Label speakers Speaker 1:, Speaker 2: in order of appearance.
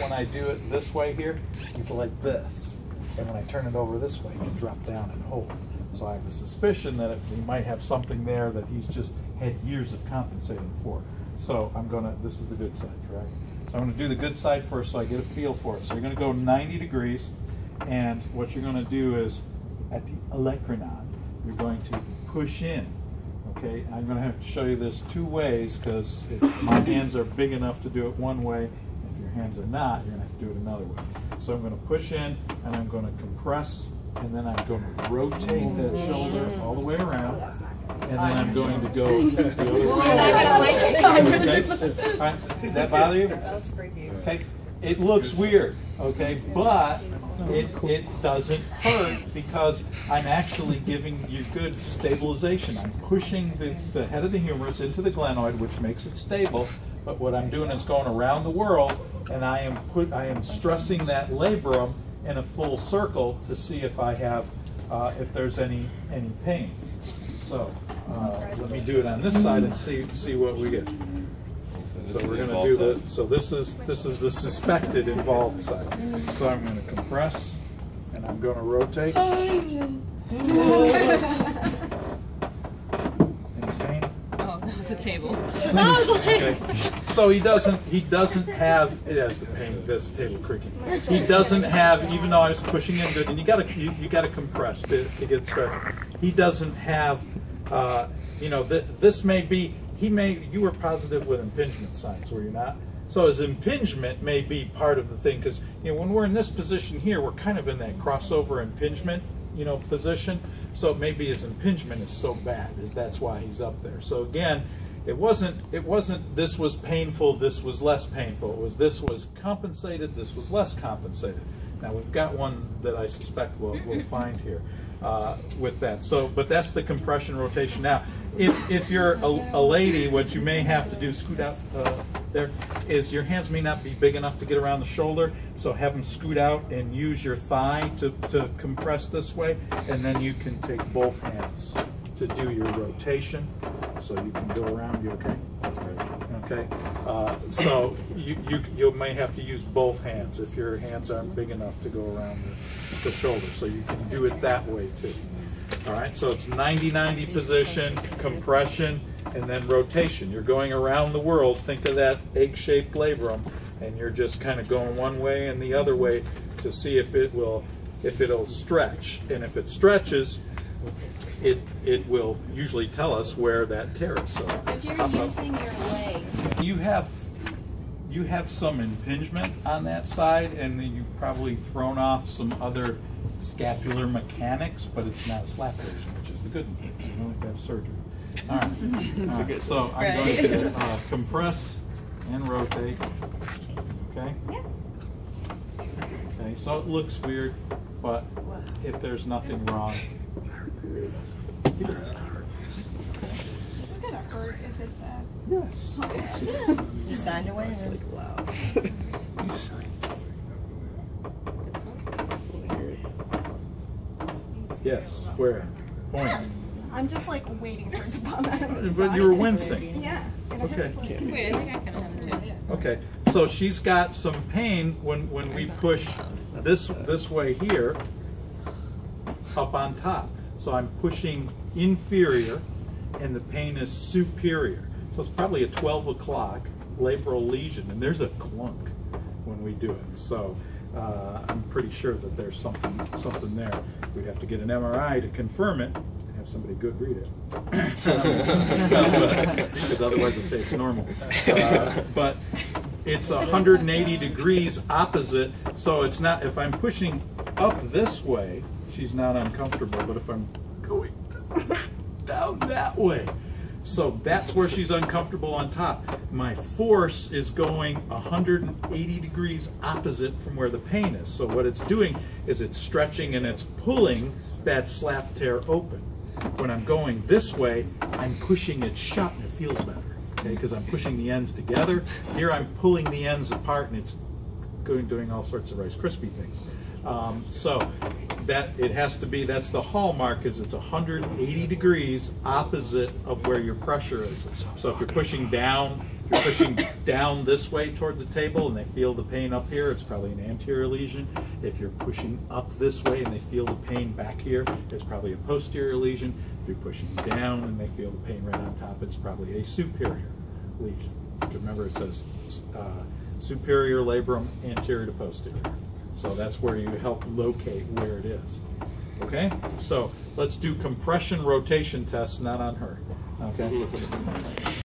Speaker 1: When I do it this way here, he's like this. And when I turn it over this way, he can drop down and hold. So I have a suspicion that he might have something there that he's just had years of compensating for. So I'm gonna, this is the good side, right? So I'm gonna do the good side first so I get a feel for it. So you're gonna go 90 degrees, and what you're gonna do is, at the olecranon, you're going to push in. Okay, I'm gonna have to show you this two ways because my hands are big enough to do it one way. If your hands are not, you're gonna have to do it another way. So I'm gonna push in, and I'm gonna compress, and then I'm going to rotate that shoulder all the way around, and then I'm going to go the other way. Okay. All right. Does that bother you? Okay. It looks weird, okay, but it doesn't hurt because I'm actually giving you good stabilization. I'm pushing the head of the humerus into the glenoid, which makes it stable. But what I'm doing is going around the world, and I am stressing that labrum in a full circle to see if I have, if there's any pain. So let me do it on this side and see what we get. So we're going to do the. So this is the suspected involved side. So I'm going to compress, and I'm going to rotate. Any pain?
Speaker 2: Oh, that was a table.
Speaker 1: Okay. So he doesn't have, it has the pain, this table creaking. He doesn't have, even though I was pushing in good, and you gotta compress to get started. He doesn't have, you know, this may be, you were positive with impingement signs, were you not? So his impingement may be part of the thing, because, you know, when we're in this position here, we're kind of in that crossover impingement, you know, position. So maybe his impingement is so bad, that's why he's up there. So again, it wasn't this was painful, this was less painful. It was this was compensated, this was less compensated. Now we've got one that I suspect we'll find here with that. So, but that's the compression rotation. Now, if you're a lady, what you may have to do, scoot out there, is your hands may not be big enough to get around the shoulder, so have them scoot out and use your thigh to compress this way, and then you can take both hands to do your rotation, so you can go around. You okay? Okay. So you may have to use both hands if your hands aren't big enough to go around the shoulder, so you can do it that way too. All right, so it's 90-90 position, compression, and then rotation. You're going around the world. Think of that egg-shaped labrum, and you're just kind of going one way and the other way to see if it'll stretch. And if it stretches, it will usually tell us where that tear is. So
Speaker 3: if you're using your leg,
Speaker 1: you have some impingement on that side, and then you've probably thrown off some other scapular mechanics, but it's not a slap lesion, which is the good news. You don't have to have surgery. All right. All right. So I'm going to compress and rotate. Okay?
Speaker 3: Yeah.
Speaker 1: Okay, so it looks weird, but if there's nothing wrong,
Speaker 3: Is it gonna hurt if it's bad?
Speaker 1: yes.
Speaker 2: You signed away?
Speaker 4: It's like loud. You signed.
Speaker 1: Yes. Where? Point.
Speaker 3: I'm just like waiting for it to pop out of the
Speaker 1: But you were wincing.
Speaker 3: Yeah. And it
Speaker 1: Okay.
Speaker 3: hurts, like,
Speaker 2: Wait, I think I can have it too.
Speaker 1: Okay. So she's got some pain when we push this way here up on top. So I'm pushing inferior, and the pain is superior. So it's probably a 12 o'clock labral lesion, and there's a clunk when we do it. So I'm pretty sure that there's something there. We'd have to get an MRI to confirm it, and have somebody good read it, because otherwise they'll say it's normal. But it's 180 degrees opposite, so it's not, if I'm pushing up this way, she's not uncomfortable, but if I'm going down that way, so that's where she's uncomfortable on top. My force is going 180 degrees opposite from where the pain is. So what it's doing is it's stretching and it's pulling that slap tear open. When I'm going this way, I'm pushing it shut and it feels better, okay? Because I'm pushing the ends together. Here I'm pulling the ends apart and it's doing all sorts of Rice Krispie things. So that it has to be, that's the hallmark, is it's 180 degrees opposite of where your pressure is. So if you're pushing down If you're pushing down this way toward the table and they feel the pain up here, it's probably an anterior lesion. If you're pushing up this way and they feel the pain back here, it's probably a posterior lesion. If you're pushing down and they feel the pain right on top, it's probably a superior lesion. Remember, it says superior labrum, anterior to posterior. So that's where you help locate where it is. Okay? So let's do compression rotation tests, not on her. Okay?